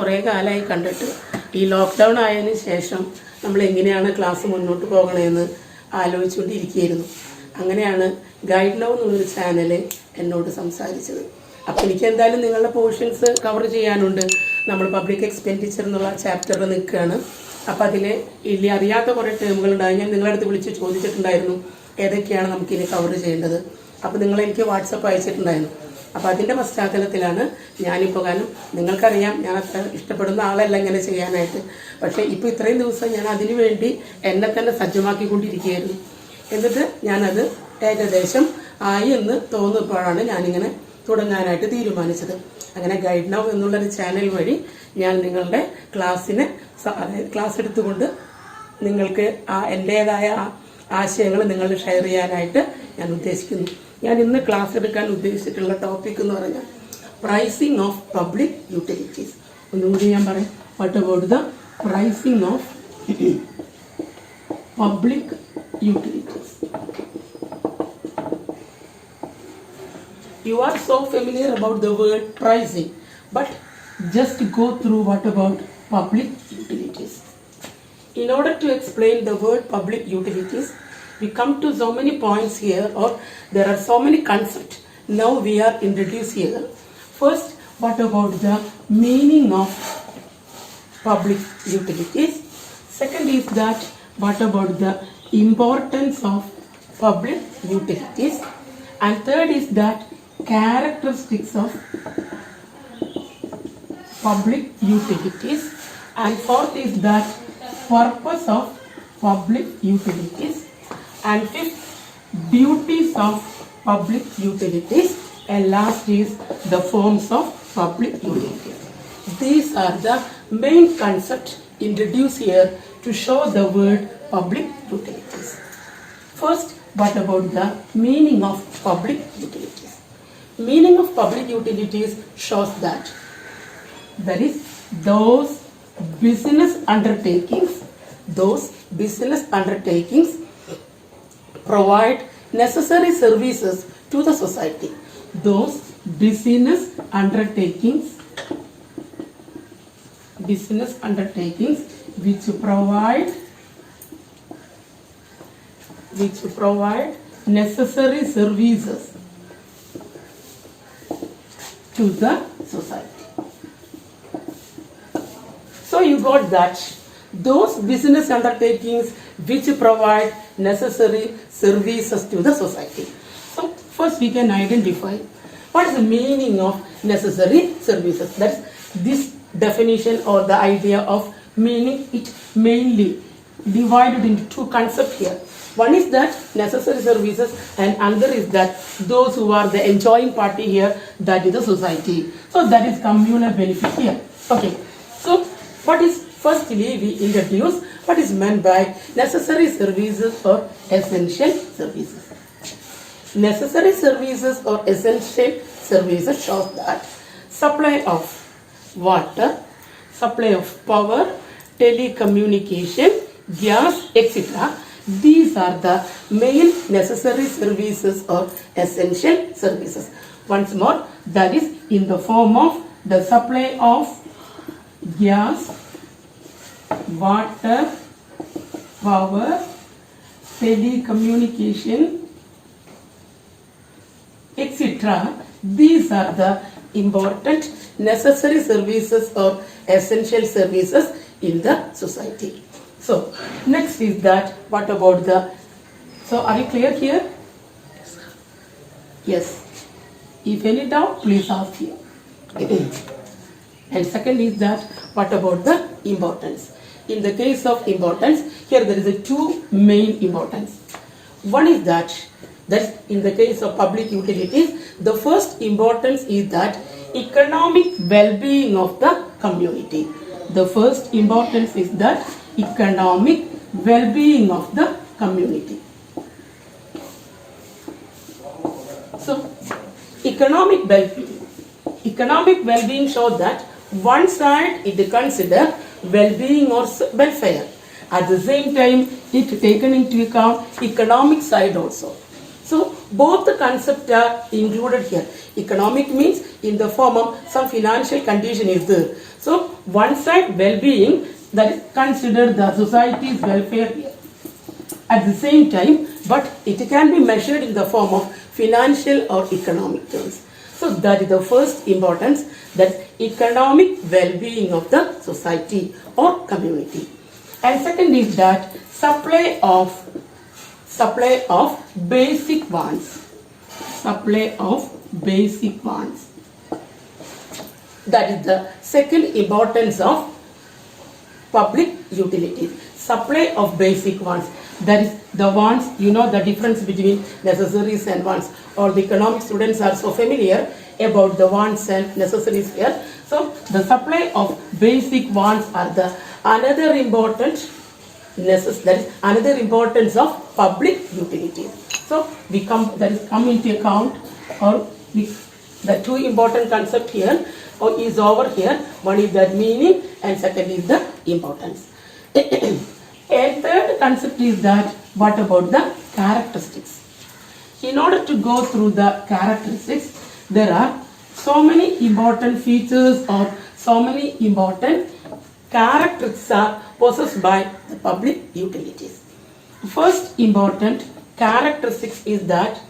കുറേ കാലമായി കണ്ടിട്ട് ഈ ലോക്ക്ഡൗൺ ആയതിനു ശേഷം നമ്മൾ എങ്ങനെയാണ് ക്ലാസ് മുന്നോട്ട് പോകണമെന്ന് ആലോചിച്ചുകൊണ്ടിരിക്കുകയായിരുന്നു. അങ്ങനെയാണ് ഗൈഡ് ലവ് എന്നുള്ളൊരു ചാനൽ എന്നോട് സംസാരിച്ചത്. അപ്പോൾ എനിക്ക് എന്തായാലും നിങ്ങളുടെ പോർഷൻസ് കവർ ചെയ്യാനുണ്ട്. നമ്മൾ പബ്ലിക് എക്സ്പെൻഡിച്ചർ എന്നുള്ള ചാപ്റ്ററിൽ നിൽക്കുകയാണ്. അപ്പോൾ അതിൽ അറിയാത്ത കുറേ ടേമുകളുണ്ടായി. ഞാൻ നിങ്ങളുടെ അടുത്ത് വിളിച്ച് ചോദിച്ചിട്ടുണ്ടായിരുന്നു ഏതൊക്കെയാണ് നമുക്കിനി കവർ ചെയ്യേണ്ടത്. അപ്പോൾ നിങ്ങൾ എനിക്ക് വാട്സപ്പ് അയച്ചിട്ടുണ്ടായിരുന്നു. അപ്പോൾ അതിൻ്റെ പശ്ചാത്തലത്തിലാണ് ഞാനിപ്പോൾ, കാരണം നിങ്ങൾക്കറിയാം ഞാൻ അത്ര ഇഷ്ടപ്പെടുന്ന ആളല്ല ഇങ്ങനെ ചെയ്യാനായിട്ട്. പക്ഷേ ഇപ്പോൾ ഇത്രയും ദിവസം ഞാൻ അതിനു വേണ്ടി എന്നെ തന്നെ സജ്ജമാക്കിക്കൊണ്ടിരിക്കുകയായിരുന്നു. എന്നിട്ട് ഞാനത് ഏകദേശം ആയി എന്ന് തോന്നുമ്പോഴാണ് ഞാനിങ്ങനെ തുടങ്ങാനായിട്ട് തീരുമാനിച്ചത്. അങ്ങനെ ഗൈഡ് നൗ എന്നുള്ളൊരു ചാനൽ വഴി ഞാൻ നിങ്ങളുടെ ക്ലാസ് എടുത്തുകൊണ്ട് നിങ്ങൾക്ക് എൻ്റേതായ ആശയങ്ങൾ നിങ്ങൾ ഷെയർ ചെയ്യാനായിട്ട് ഞാൻ ഉദ്ദേശിക്കുന്നു. ഞാൻ ഇന്ന് ക്ലാസ് എടുക്കാൻ ഉദ്ദേശിച്ചിട്ടുള്ള ടോപ്പിക് എന്ന് പറഞ്ഞാൽ പ്രൈസിങ് ഓഫ് പബ്ലിക് യൂട്ടിലിറ്റീസ്. ഒന്നുകൂടി ഞാൻ പറയാം. What about the pricing of public utilities. You are so familiar about the word pricing, but just go through what about public utilities. In order to explain the word public utilities, we come to so many points here, or there are so many concepts now we are introduced here. First, what about the meaning of public utilities? Second is that what about the importance of public utilities? And third is that characteristics of public utilities. And fourth is that purpose of public utilities. And fifth, duties of public utilities. And last is the forms of public utilities. These are the main concepts introduced here to show the word public utilities. First, what about the meaning of public utilities? Meaning of public utilities shows that there is those business undertakings provide necessary services to the society. Those business undertakings which provide necessary services to the society. So you got that. Those business undertakings which provide necessary services to the society. So first we can identify what is the meaning of necessary services. That's this definition or the idea of meaning. It mainly divided into two concepts here. One is that necessary services and another is that those who are the enjoying party here, that is the society. So that is communal benefit here. Okay. So what is, firstly we introduce what is meant by necessary services or essential services. Necessary services or essential services shows that supply of water, supply of power, telecommunication, gas, etc. These are the main necessary services or essential services. Once more, that is in the form of the supply of gas, water, power, telecommunication, etc. These are the important necessary services or essential services in the society. So next is that what about the, so are you clear here? Yes. If any doubt, please ask here. And second is that what about the importance? In the case of importance, here there is a two main importance. One is that in the case of public utilities, the first importance is that economic well-being of the community. The first importance is that economic well-being of the community. So economic well-being shows that one side it consider well-being or welfare. At the same time, it taken into account economic side also. So both the concepts are included here. Economic means in the form of some financial condition is there. So one side well-being, that is considered the society's welfare here. At the same time, but it can be measured in the form of financial or economic terms. So that is the first importance, that economic well-being of the society or community. And second is that supply of basic wants. Supply of basic wants. That is the second importance of public utilities. Supply of basic wants. That is the wants, you know the difference between necessaries and wants. All the economic students are so familiar about the wants and necessaries here. So the supply of basic wants are the another important another importance of public utilities. So we come into account, or the two important concept here is over here. One is the meaning and second is the importance. A third concept is that what about the characteristics? In order to go through the characteristics, there are so many important features or so many important characteristics are possessed by the public utilities. First important characteristics is that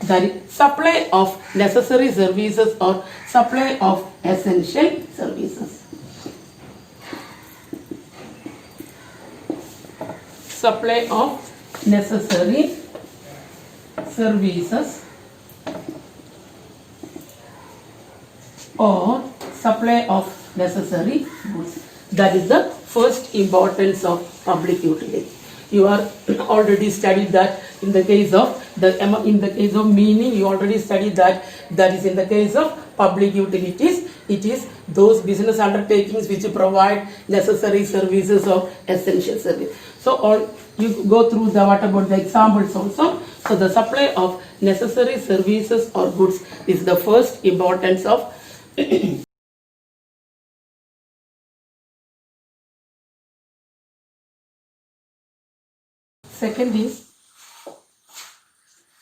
the supply of necessary services or supply of essential services. Supply of necessary services or supply of necessary goods. That is the first importance of public utility. You are already studied that in the case of meaning. You already studied that is in the case of public utilities. It is those business undertakings which provide necessary services or essential service. So you go through what about the examples also. So the supply of necessary services or goods is the first importance of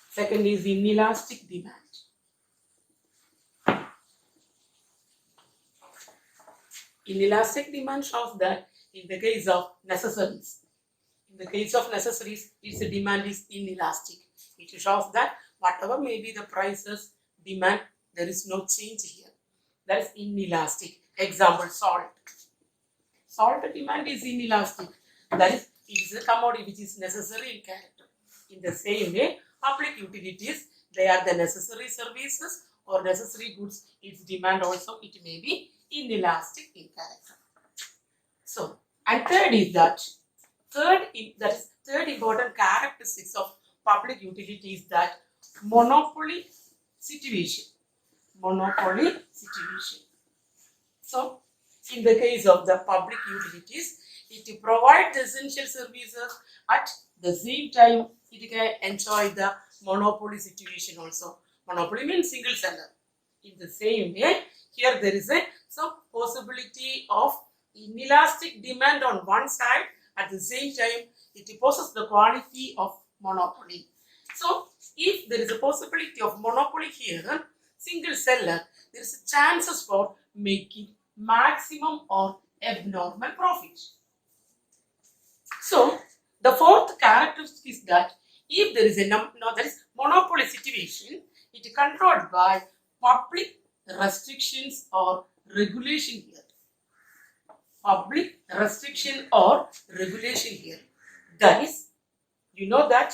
Second is inelastic demand. Inelastic demand shows that in the case of necessaries, its demand is inelastic. It shows that whatever may be the prices, demand, there is no change here. That is inelastic. Example, salt. Salt demand is inelastic. That is, it is a commodity which is necessary in character. In the same way, public utilities, they are the necessary services or necessary goods. Its demand also, it may be inelastic in character. So, and third important characteristics of public utility is that monopoly situation. Monopoly situation. So, in the case of the public utilities, it provides essential services. At the same time, it can enjoy the monopoly situation also. Monopoly means single seller. In the same way, here there is some possibility of inelastic demand on one side. At the same time, it possesses the quality of monopoly. So, if there is a possibility of monopoly here, single seller, there is chances for making maximum or abnormal profit. So, the fourth characteristic is that if there is monopoly situation, it is controlled by public restrictions or regulation here. Public restriction or regulation here. That is, you know that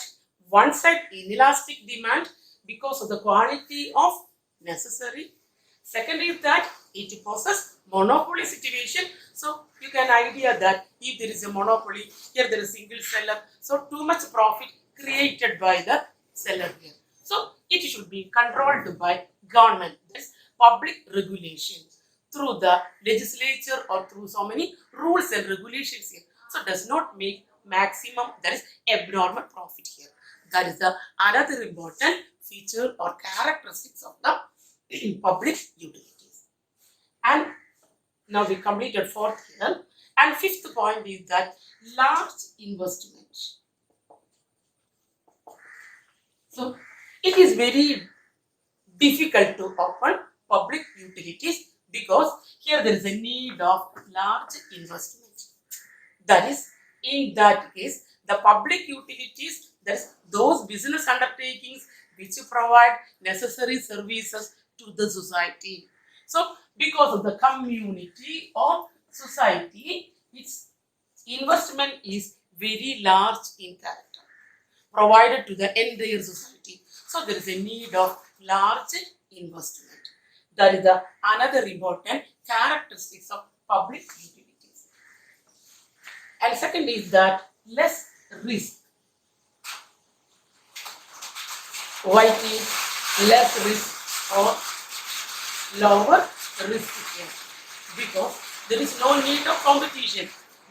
one side inelastic demand because of the quality of necessary. Second is that it possesses monopoly situation. So you can idea that if there is a monopoly, here there is single seller. So too much profit created by the seller here. So it should be controlled by government. That is public regulation through the legislature or through so many rules and regulations here. So does not make maximum, that is abnormal profit here. That is the another important feature or characteristics of the public utilities. And now we completed fourth here. And fifth point is that large investment. So It is very difficult to open public utilities because here there is a need of large investment. That is, in that case, the public utilities, that is, those business undertakings which provide necessary services to the society. So, because of the community or society, its investment is very large in character, provided to the entire society. So, there is a need of large investment. That is the another important characteristics of public utilities. And second is that less risk. Why is less risk or lower risk here? Because there is no need of competition.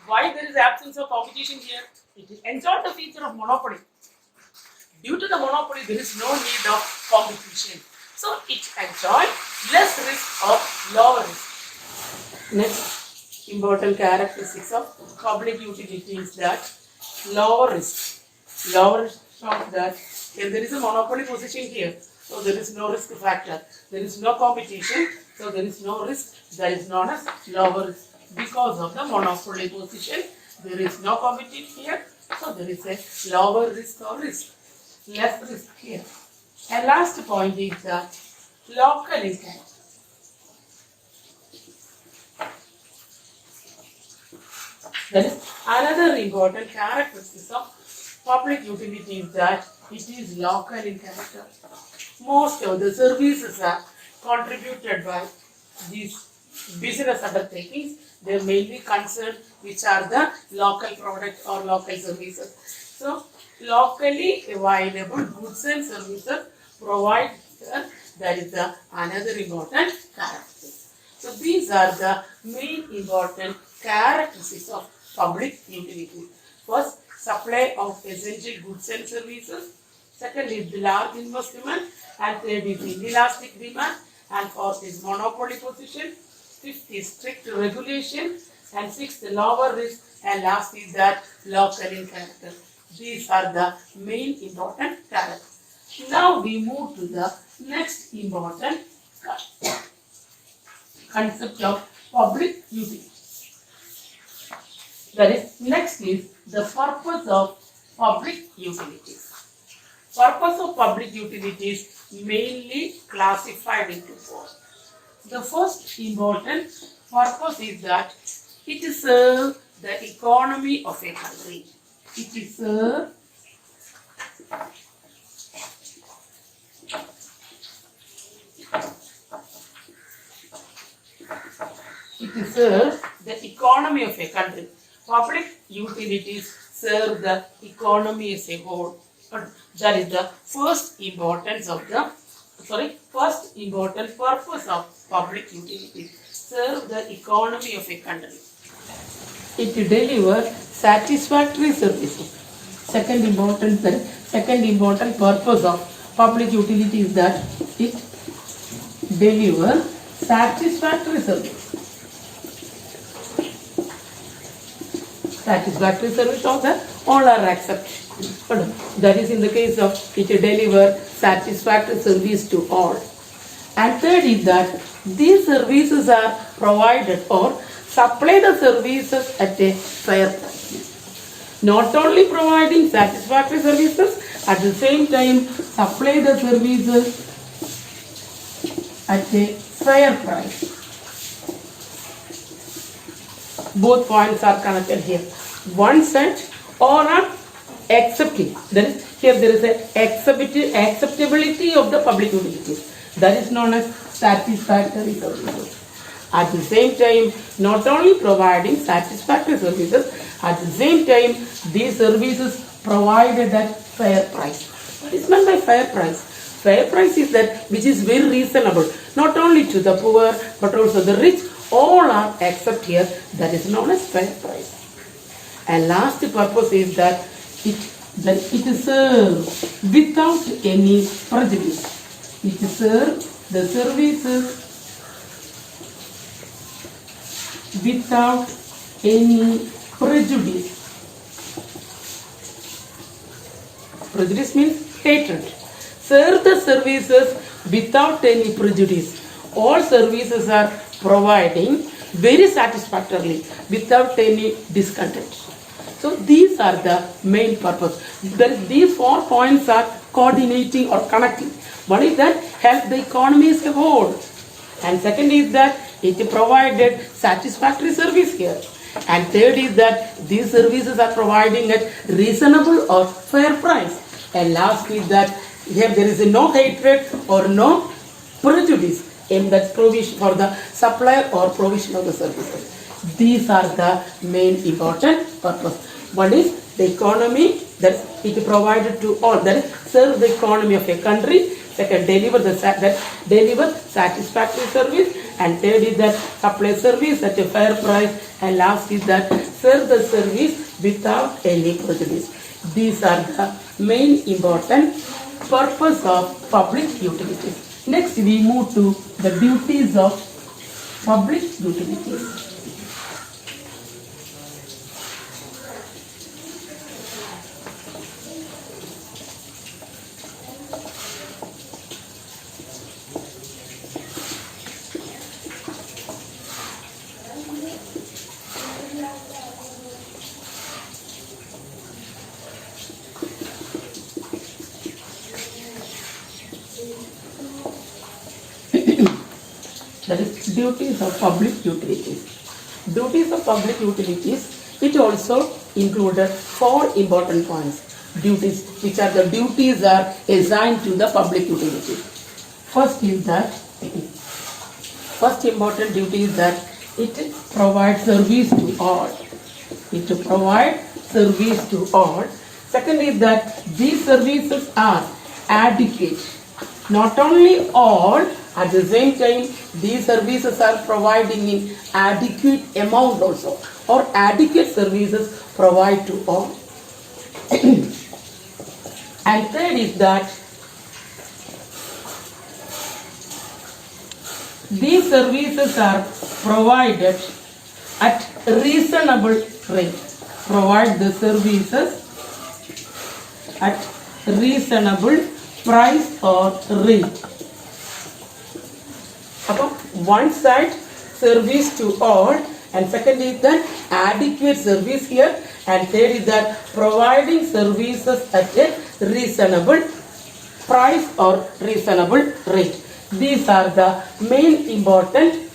Why there is absence of competition here? It is enjoyed the feature of monopoly. Due to the monopoly, there is no need of competition. So it enjoys less risk or lower risk. Next important characteristics of public utility is that lower risk. Lower risk of that here there is a monopoly position here, so there is no risk factor. There is no competition, so there is no risk. That is known as lower risk. Because of the monopoly position, there is no competition here, so there is a lower risk or risk. Less risk here. And last point is that local in character. That is another important characteristic of public utility is that it is local in character. Most of the services are contributed by these business undertakings. They are mainly concerned which are the local products or local services. So, locally available goods and services provided, that is the another important characteristic. So, these are the main important characteristics of public utility. First, supply of essential goods and services. Second is the large investment. And third is inelastic demand. And fourth is monopoly position. Fifth is strict regulation. And sixth, lower risk. And last is that local in character. These are the main important characteristics. Now we move to the next important concept of public utility. That is, next is the purpose of public utilities. Purpose of public utilities mainly classified into four. The first important purpose is that it serves the economy of a country. It serves the economy of a country. Public utilities serve the economy as a whole. That is the first important purpose of public utilities. Serve the economy of a country. It delivers satisfactory services. Second important purpose of public utility is that it delivers satisfactory services. Satisfactory service of the all are accepted. That is in the case of it deliver satisfactory service to all. And third is that these services are provided or supply the services at a fair price. Not only providing satisfactory services, at the same time supply the services at a fair price. Both points are connected here. One set or an accepting. That is, here there is a acceptability of the public utilities. That is known as satisfactory services. At the same time, not only providing satisfactory services, at the same time, these services provided at fair price. What is meant by fair price? Fair price is that which is very reasonable, not only to the poor but also the rich. All are accept here. That is known as fair price. And last purpose is that it serves without any prejudice. It serves the services without any prejudice. Prejudice means hatred. serve the services without any prejudice. All services are providing very satisfactorily without any discontent. So these are the main purpose. These 4 points are coordinating or connecting. One is that help the economy as a whole, and second is that it provided satisfactory service here, and third is that these services are providing at reasonable or fair price, and last is that here there is no hatred or no prejudice in that provision for the supplier or provision of the services. These are the main important purpose. One is the economy, that it provided to all, that serve the economy of a country. Second, deliver satisfactory service, and third is that supply service at a fair price, and last is that serve the service without any prejudice. These are the main important purpose of public utilities. Next, we move to the duties of public utilities. That is duties of public utilities. Duties of public utilities, it also included 4 important points. Duties, which are the duties are assigned to the public utility. First is that, first important duty is that it provides service to all. It provides service to all. Second is that these services are adequate. Not only all, at the same time, these services are providing in adequate amount also, or adequate services provide to all. And third is that these services are provided at reasonable rate. Provide the services at reasonable price or rate. One side, service to all, and second is that adequate service here, and third is that providing services at a reasonable price or reasonable rate. These are the main important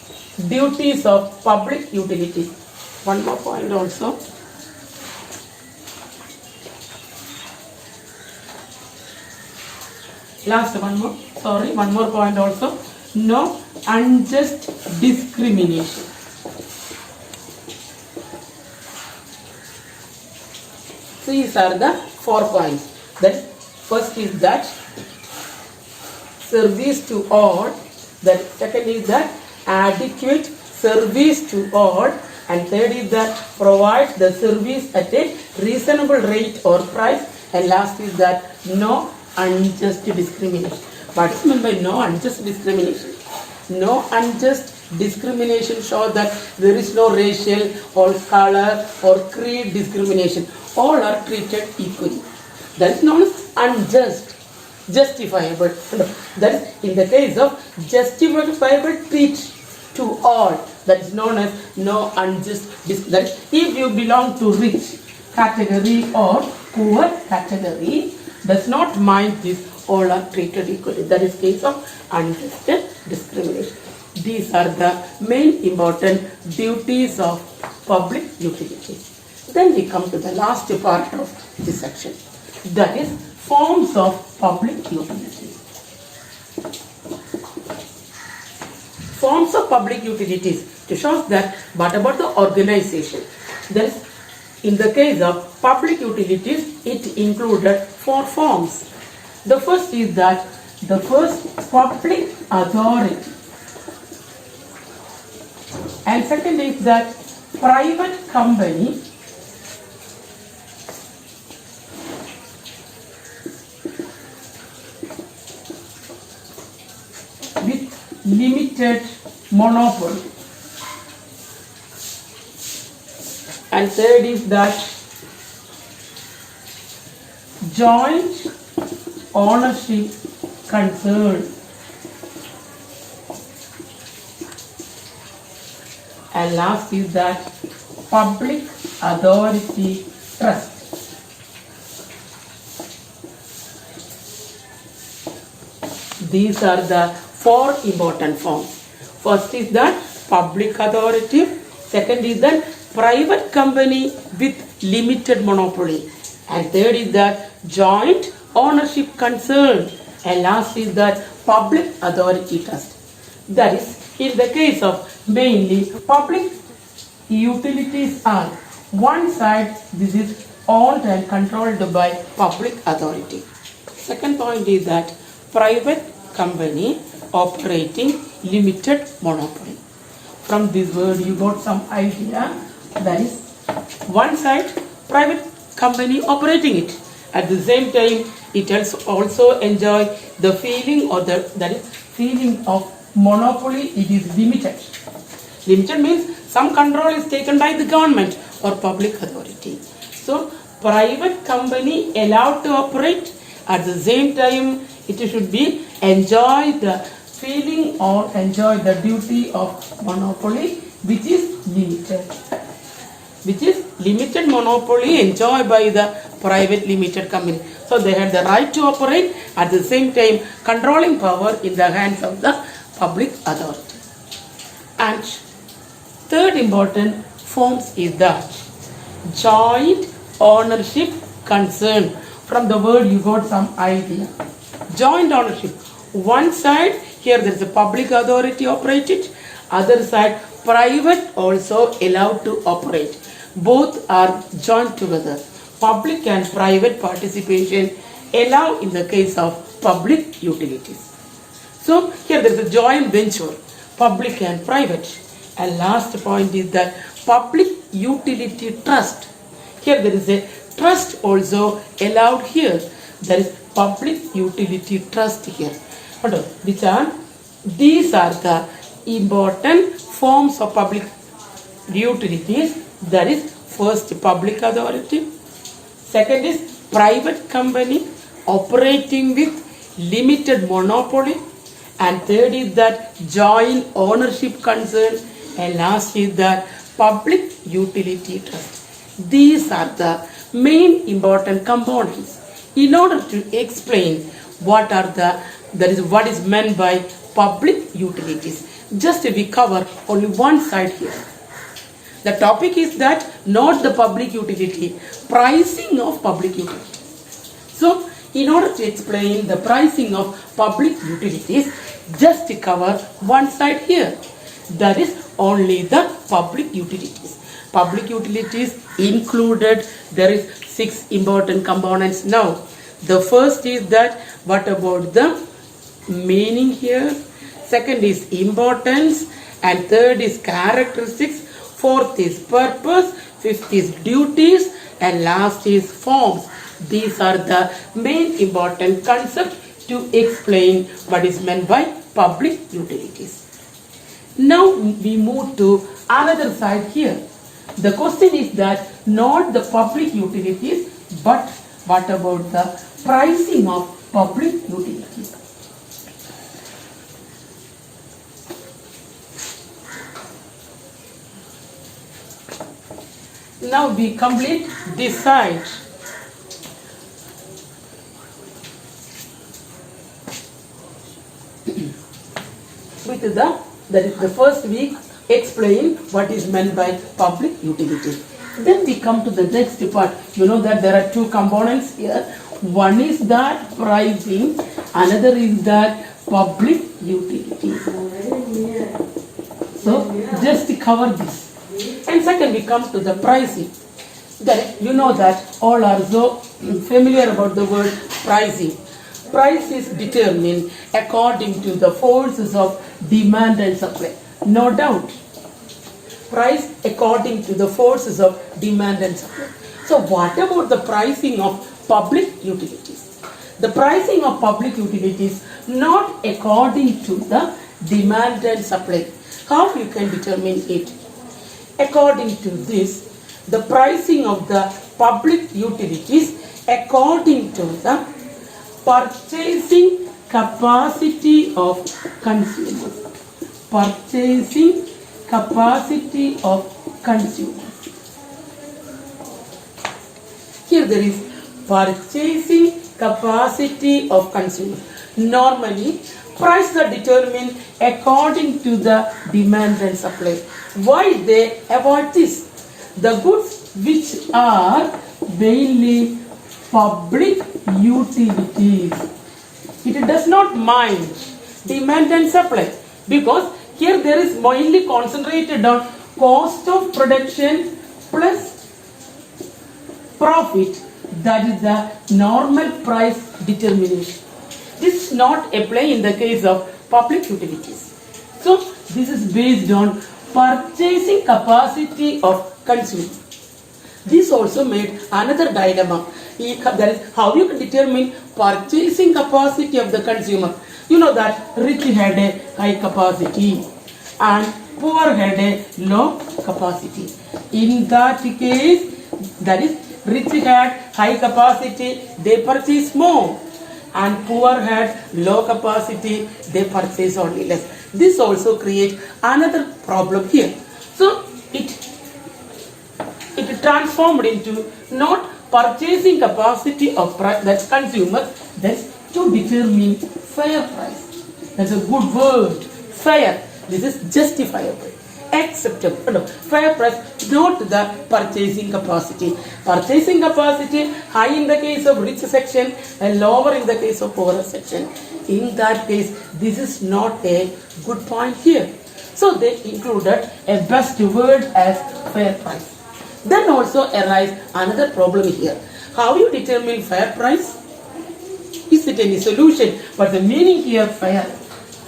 duties of public utilities. One more point also. One more point also. No unjust discrimination. So these are the 4 points. That first is that service to all. That second is that adequate service to all, and third is that provide the service at a reasonable rate or price, and last is that no unjust discrimination. What is meant by no unjust discrimination? No unjust discrimination shows that there is no racial or color or creed discrimination. All are treated equally. That is known as unjust, justifiable. That is in the case of justifiable treat to all. That is known as no unjust discrimination. That is, if you belong to rich category or poor category, does not mind this. All are treated equally. That is case of unjust discrimination. These are the main important duties of public utilities. Then we come to the last part of this section. That is forms of public utilities. Forms of public utilities to show that what about the organization. That is, in the case of public utilities, it included 4 forms. The first is that the first public authority, and second is that private company, with limited monopoly, and third is that joint ownership concern. And last is that public authority trust. These are the four important forms. First is that public authority. Second is that private company with limited monopoly. And third is that joint ownership concern. And last is that public authority trust. That is, in the case of mainly public utilities are one side, this is owned and controlled by public authority. Second point is that private company operating limited monopoly. From this word you got some idea. That is, one side private company operating it. At the same time, it also enjoy the feeling or that is feeling of monopoly. It is limited. Limited means some control is taken by the government or public authority. So private company allowed to operate. At the same time, it should be enjoy the feeling or enjoy the duty of monopoly, which is limited. Which is limited monopoly enjoyed by the private limited company. So they had the right to operate, at the same time controlling power in the hands of the public authority. And third important forms is that joint ownership concern. From the word you got some idea. Joint ownership. One side, here there is a public authority operated. Other side, private also allowed to operate. Both are joined together. Public and private participation allow in the case of public utilities. So here there is a joint venture, public and private. And last point is that public utility trust. Here there is a trust also allowed here. There is public utility trust here. Which are, these are the important forms of public utilities. That is, first public authority. Second is private company operating with limited monopoly. And third is that joint ownership concern. And last is that public utility trust. These are the main important components. In order to explain what is meant by public utilities, just we cover only one side here. The topic is that not the public utility, pricing of public utility. So in order to explain the pricing of public utilities, just cover one side here. That is only the public utilities. Public utilities included, there is 6 important components now. The first is that what about the meaning here? Second is importance, and third is characteristics, fourth is purpose, fifth is duties, and last is forms. These are the main important concepts to explain what is meant by public utilities. Now we move to another side here. The question is that not the public utilities, but what about the pricing of public utilities? Now we complete this side. With that is the first week explain what is meant by public utility. Then we come to the next part. You know that there are 2 components here. One is that pricing, another is that public utility. So just cover this. And second we come to the pricing. Then you know that all are so familiar about the word pricing. Price is determined according to the forces of demand and supply. No doubt. Price according to the forces of demand and supply. So what about the pricing of public utilities? The pricing of public utilities not according to the demand and supply. How you can determine it? According to this, the pricing of the public utilities according to the purchasing capacity of consumers. Purchasing capacity of consumers. Here there is purchasing capacity of consumers. Normally, prices are determined according to the demand and supply. Why they avoid this? The goods which are mainly public utilities, it does not mind demand and supply, because here there is mainly concentrated on cost of production plus profit, that is the normal price determination. This is not apply in the case of public utilities. So this is based on purchasing capacity of consumer. This also made another dilemma. That is how you can determine purchasing capacity of the consumer. You know that rich had a high capacity and poor had a low capacity. In that case, that is rich had high capacity, they purchase more, and poor had low capacity, they purchase only less. This also creates another problem here. So it transformed into not purchasing capacity of that consumers, that's to determine fair price. That's a good word, fair. This is justifiable, acceptable. No, fair price, not the purchasing capacity. Purchasing capacity high in the case of rich section and lower in the case of poorer section. In that case, this is not a good point here. So they included a best word as fair price. Then also arise another problem here. How you determine fair price? Is it any solution? But the meaning here fair.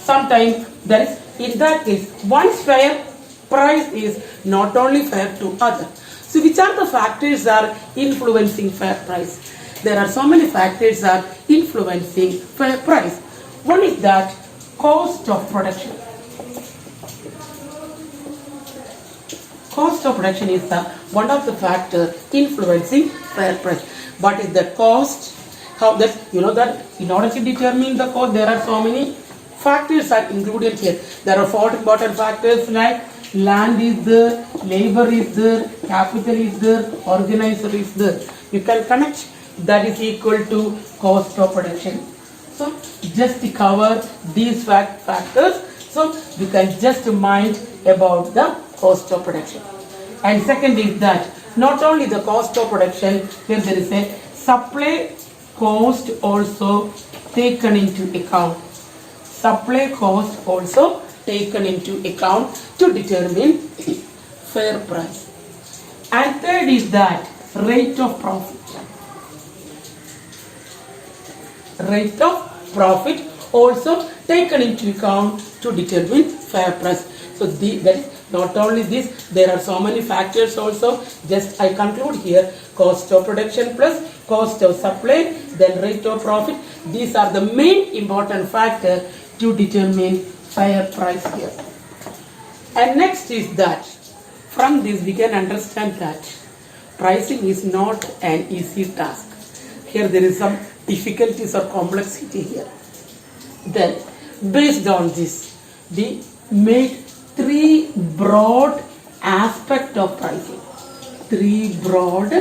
Sometimes there is, in that case, one's fair price is not only fair to other. So which are the factors are influencing fair price? There are so many factors are influencing fair price. One is that cost of production. Cost of production is one of the factors influencing fair price. What is the cost? How that, you know that in order to determine the cost, there are so many factors are included here. There are 4 important factors like land is there, labor is there, capital is there, organizer is there. You can connect, that is equal to cost of production. So just to cover these factors, so you can just mind about the cost of production. And second is that not only the cost of production, here there is a supply cost also taken into account. Supply cost also taken into account to determine fair price. And third is that rate of profit. Rate of profit also taken into account to determine fair price. So that is not only this, there are so many factors also. Just I conclude here, cost of production plus cost of supply, then rate of profit. These are the main important factor to determine fair price here. And next is that from this we can understand that pricing is not an easy task. Here there is some difficulties or complexity here. Then based on this, we made 3 broad aspects of pricing. 3 broad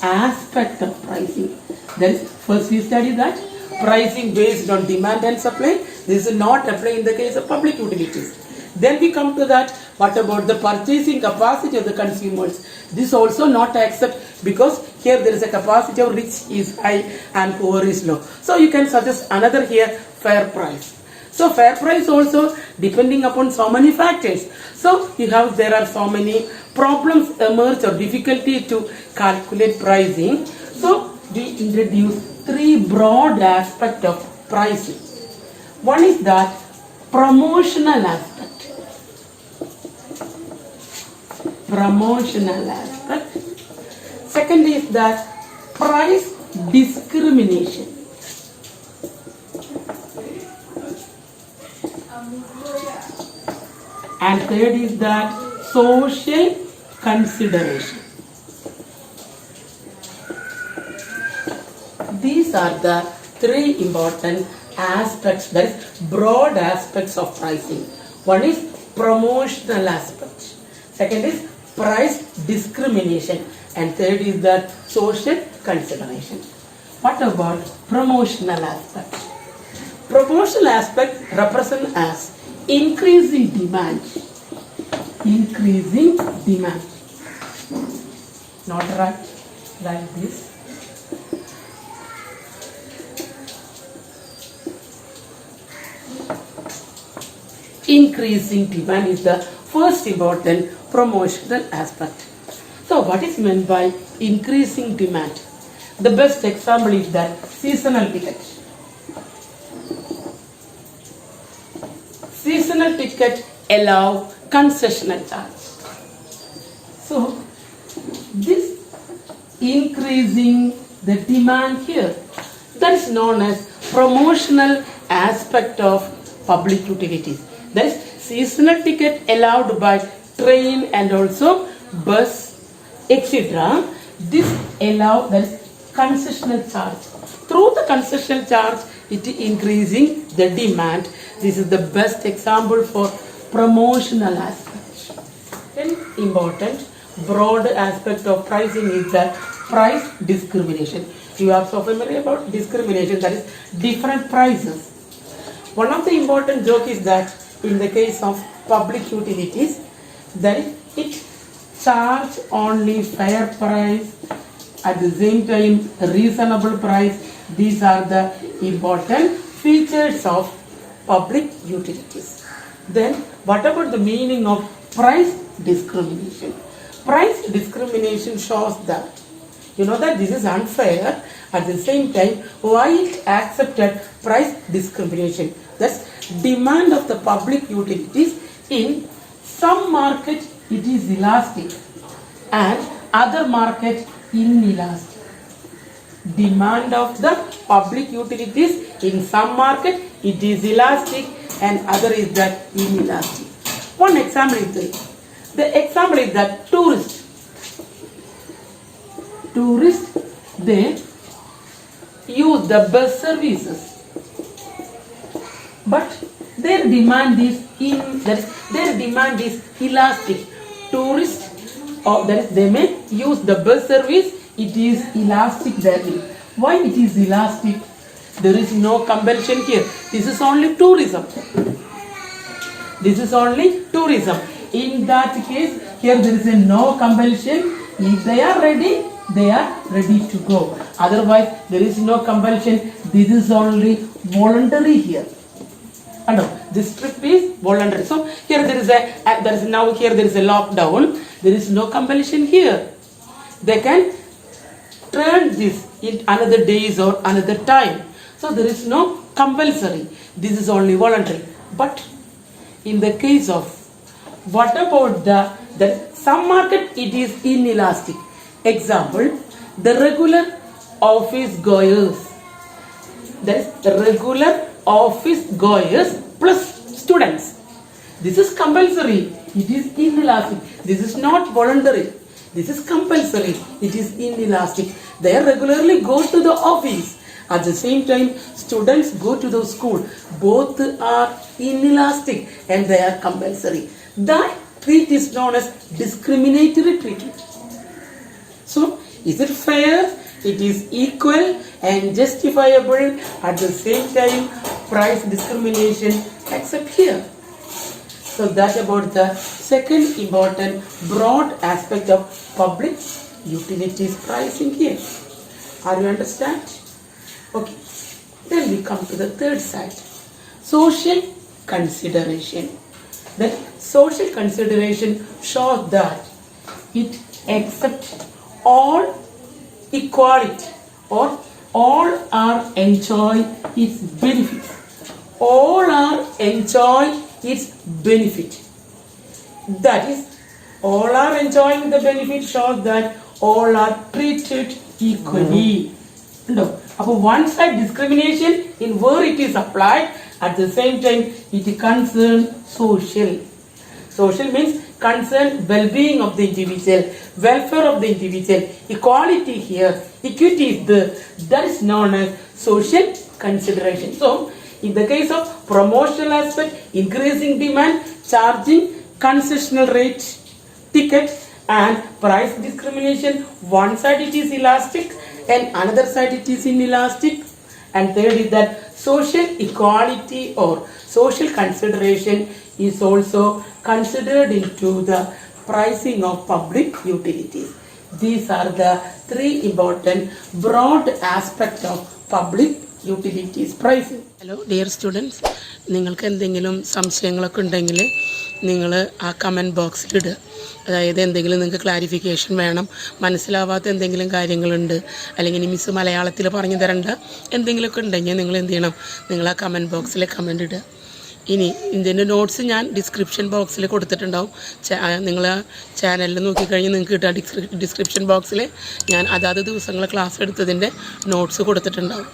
aspects of pricing. Then first we study that pricing based on demand and supply. This is not apply in the case of public utilities. Then we come to that, what about the purchasing capacity of the consumers? This also not accept, because here there is a capacity of rich is high and poor is low. So you can suggest another here, fair price. So fair price also depending upon so many factors. So you have, there are so many problems emerge or difficulty to calculate pricing. So we introduce 3 broad aspects of pricing. One is that promotional aspect. Promotional aspect. Second is that price discrimination. And third is that social consideration. These are the 3 important aspects, that is broad aspects of pricing. One is promotional aspect. Second is price discrimination. And third is that social consideration. What about promotional aspect? Promotional aspect represent as increasing demand. Increasing demand. Not right, like this. Increasing demand is the first important promotional aspect. So what is meant by increasing demand? The best example is that seasonal ticket. Seasonal ticket allow concessional charge. So this increasing the demand here, that is known as promotional aspect of public utilities. That is seasonal ticket allowed by train and also bus, etc. This allow, that is concessional charge. Through the concessional charge, it is increasing the demand. This is the best example for promotional aspect. Then important broad aspect of pricing is that price discrimination. You are so familiar about discrimination, that is different prices. One of the important joke is that in the case of public utilities, that it charge only fair price, at the same time reasonable price. These are the important features of public utilities. Then what about the meaning of price discrimination? Price discrimination shows that that this is unfair. At the same time, why it accepted price discrimination? That's demand of the public utilities. In some market it is elastic and other market inelastic. Demand of the public utilities in some market it is elastic and other is that inelastic. One example is this. The example is that tourists, they use the bus services, but their demand is elastic. Tourists, they may use the bus service. It is elastic value. Why it is elastic? There is no compulsion here. This is only tourism. This is only tourism. In that case, here there is no compulsion. If they are ready to go. Otherwise, there is no compulsion. This is only voluntary here. This trip is voluntary. So here there is a lockdown. There is no compulsion here. They can turn this in another days or another time. So there is no compulsory. This is only voluntary. But in the case of what about the some market it is inelastic. Example, the regular office goers. That is the regular office goers plus students. This is compulsory. It is inelastic. This is not voluntary. This is compulsory. It is inelastic. They regularly go to the office. At the same time, students go to the school. Both are inelastic and they are compulsory. That treat is known as discriminatory treatment. So, is it fair? It is equal and justifiable. At the same time, price discrimination except here. So that about the second important broad aspect of public utilities pricing here. Are you understand? Okay. Then we come to the third side. Social consideration. The social consideration shows that it accepts all equality or all are enjoy its benefits. All are enjoy its benefit. That is, all are enjoying the benefit shows that all are treated equally. No. Upon one side discrimination in where it is applied, at the same time it concerns social. Social means concern well-being of the individual, welfare of the individual, equality here, equity is there. That is known as social consideration. So In the case of promotional aspect, increasing demand, charging concessional rate, ticket, and price discrimination. One side it is elastic and another side it is inelastic. And third is that social equality or social consideration is also considered into the pricing of public utilities. These are the three important broad aspects of public utilities pricing. Hello dear students, നിങ്ങൾക്ക് എന്തെങ്കിലും സംശയങ്ങളൊക്കെ ഉണ്ടെങ്കിൽ നിങ്ങൾ ആ comment ബോക്സിൽ ഇടുക. അതായത് എന്തെങ്കിലും നിങ്ങൾക്ക് ക്ലാരിഫിക്കേഷൻ വേണം, മനസ്സിലാവാത്ത എന്തെങ്കിലും കാര്യങ്ങളുണ്ട്, അല്ലെങ്കിൽ ഇനി മിസ്സ് മലയാളത്തിൽ പറഞ്ഞു തരേണ്ട എന്തെങ്കിലുമൊക്കെ ഉണ്ടെങ്കിൽ നിങ്ങൾ എന്ത് ചെയ്യണം, നിങ്ങൾ ആ കമൻറ്റ് ബോക്സിൽ കമൻറ്റ് ഇടുക. ഇനി ഇതിൻ്റെ നോട്ട്സ് ഞാൻ ഡിസ്ക്രിപ്ഷൻ ബോക്സിൽ കൊടുത്തിട്ടുണ്ടാവും. നിങ്ങൾ ചാനലിൽ നോക്കിക്കഴിഞ്ഞ് നിങ്ങൾക്ക് കിട്ടുക ഡിസ്ക്രിപ്ഷൻ ബോക്സിൽ ഞാൻ അതാത് ദിവസങ്ങൾ ക്ലാസ് എടുത്തതിൻ്റെ നോട്ട്സ് കൊടുത്തിട്ടുണ്ടാവും.